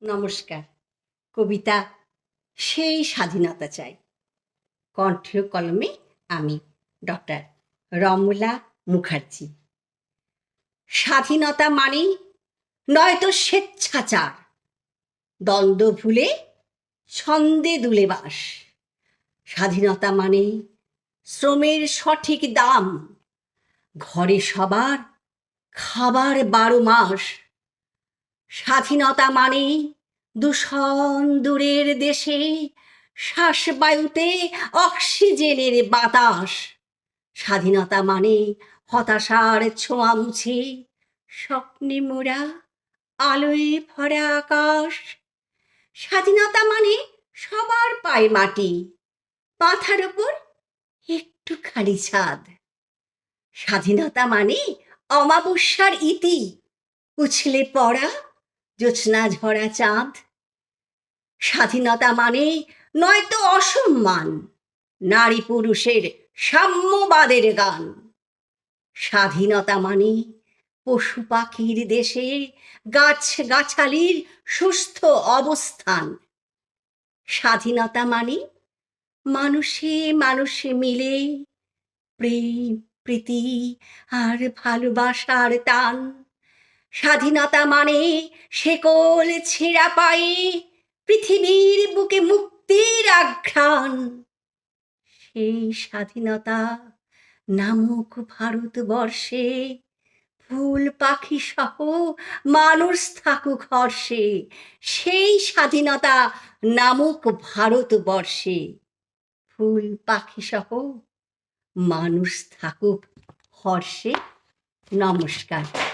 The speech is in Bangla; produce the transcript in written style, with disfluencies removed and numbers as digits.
নমস্কার। কবিতা সেই স্বাধীনতা চাই। কণ্ঠ কলমে আমি ডক্টর রমলা মুখার্জি। স্বাধীনতা মানে নয়তো স্বেচ্ছাচার, দ্বন্দ্ব ভুলে ছন্দে দুলে বাস। স্বাধীনতা মানে শ্রমের সঠিক দাম, ঘরে সবার খাবার 12 মাস। স্বাধীনতা মানে দূষণ দূরের দেশে, শ্বাসবায়ুতে অক্সিজেনের বাতাস। স্বাধীনতা মানে হতাশার ছোঁয়া মুছে স্বপ্নে মোরা আলোয় ভরা আকাশ। স্বাধীনতা মানে সবার পায়ে মাটি, মাথার ওপর একটু খালি ছাদ। স্বাধীনতা মানে অমাবস্যার ইতি, উছলে পড়া জ্যোৎস্না ঝরা চাঁদ। স্বাধীনতা মানে নয়তো অসম্মান, নারী পুরুষের সাম্যবাদের গান। স্বাধীনতা মানে পশু পাখির দেশে গাছ গাছালির সুস্থ অবস্থান। স্বাধীনতা মানে মানুষে মানুষে মিলে প্রেম প্রীতি আর ভালোবাসার টান। স্বাধীনতা মানে শেকল ছেঁড়া পায়ে পৃথিবীর বুকে মুক্তির আঘ্রাণ। সেই স্বাধীনতা নামক ভারতবর্ষে ফুল পাখি সহ মানুষ থাকুক হর্ষে। সেই স্বাধীনতা নামক ভারতবর্ষে ফুল পাখি সহ মানুষ থাকুক হর্ষে। নমস্কার।